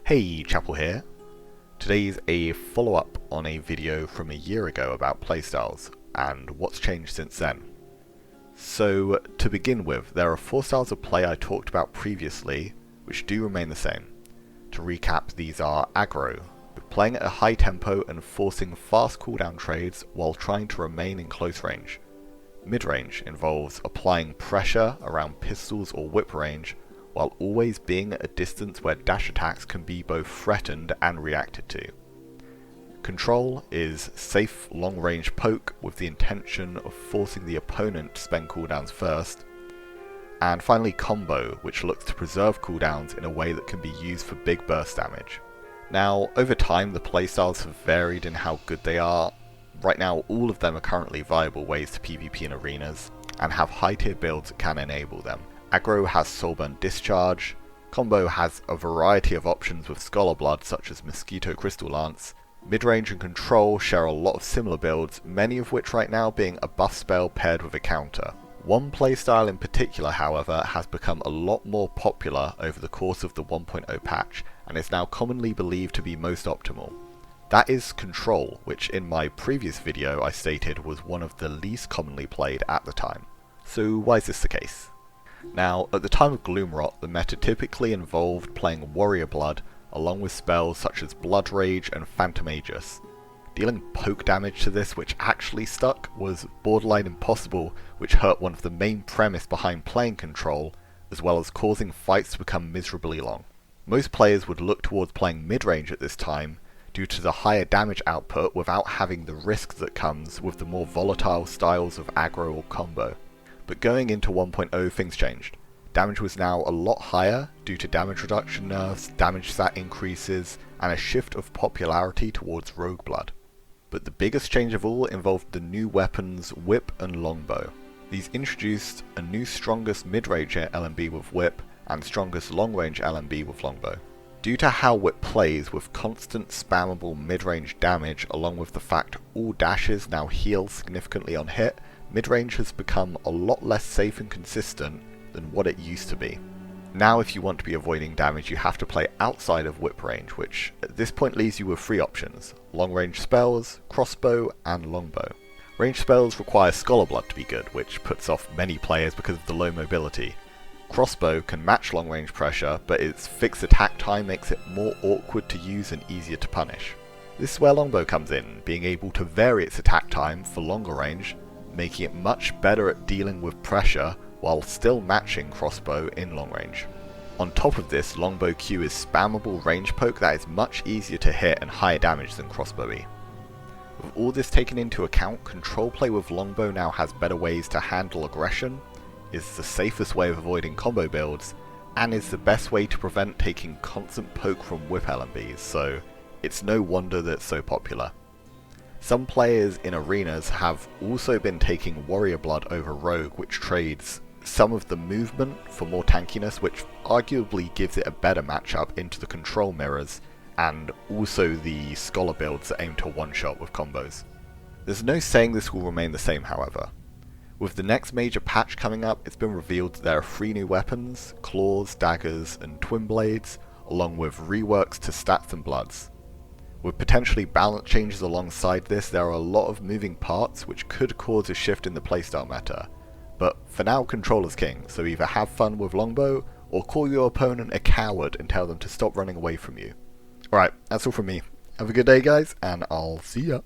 Hey, Chapel here. Today's a follow-up on a video from a year ago about playstyles and what's changed since then. So, to begin with, there are 4 styles of play I talked about previously, which do remain the same. To recap, these are aggro, playing at a high tempo and forcing fast cooldown trades while trying to remain in close range. Mid-range involves applying pressure around pistols or whip range, while always being at a distance where dash attacks can be both threatened and reacted to. Control is safe long-range poke with the intention of forcing the opponent to spend cooldowns first. And finally combo, which looks to preserve cooldowns in a way that can be used for big burst damage. Now, over time the playstyles have varied in how good they are. Right now all of them are currently viable ways to PvP in arenas, and have high tier builds that can enable them. Aggro has Soulburn Discharge, Combo has a variety of options with Scholar Blood such as Mosquito Crystal Lance, Midrange and Control share a lot of similar builds, many of which right now being a buff spell paired with a counter. One playstyle in particular, however, has become a lot more popular over the course of the 1.0 patch, and is now commonly believed to be most optimal. That is Control, which in my previous video I stated was one of the least commonly played at the time. So why is this the case? Now, at the time of Gloomrot, the meta typically involved playing Warrior Blood, along with spells such as Blood Rage and Phantom Aegis. Dealing poke damage to this, which actually stuck, was borderline impossible, which hurt one of the main premise behind playing Control, as well as causing fights to become miserably long. Most players would look towards playing mid-range at this time, due to the higher damage output without having the risk that comes with the more volatile styles of aggro or combo. But going into 1.0 things changed. Damage was now a lot higher due to damage reduction nerfs, damage stat increases, and a shift of popularity towards Rogue Blood. But the biggest change of all involved the new weapons Whip and Longbow. These introduced a new strongest mid-range LMB with Whip and strongest long-range LMB with Longbow. Due to how Whip plays with constant spammable mid-range damage, along with the fact all dashes now heal significantly on hit, mid-range has become a lot less safe and consistent than what it used to be. Now if you want to be avoiding damage, you have to play outside of whip range, which at this point leaves you with 3 options: long-range spells, crossbow, and longbow. Range spells require Scholar Blood to be good, which puts off many players because of the low mobility. Crossbow can match long-range pressure, but its fixed attack time makes it more awkward to use and easier to punish. This is where longbow comes in, being able to vary its attack time for longer range, making it much better at dealing with pressure while still matching crossbow in long range. On top of this, longbow Q is spammable range poke that is much easier to hit and higher damage than crossbowy. With all this taken into account, control play with longbow now has better ways to handle aggression, is the safest way of avoiding combo builds, and is the best way to prevent taking constant poke from whip LMBs, so it's no wonder that it's so popular. Some players in arenas have also been taking Warrior Blood over Rogue, which trades some of the movement for more tankiness, which arguably gives it a better matchup into the control mirrors, and also the Scholar builds that aim to one-shot with combos. There's no saying this will remain the same, however. With the next major patch coming up, it's been revealed that there are 3 new weapons: claws, daggers, and twin blades, along with reworks to stats and bloods. With potentially balance changes alongside this, there are a lot of moving parts which could cause a shift in the playstyle meta. But for now, control is king, so either have fun with longbow, or call your opponent a coward and tell them to stop running away from you. Alright, that's all from me. Have a good day guys, and I'll see ya.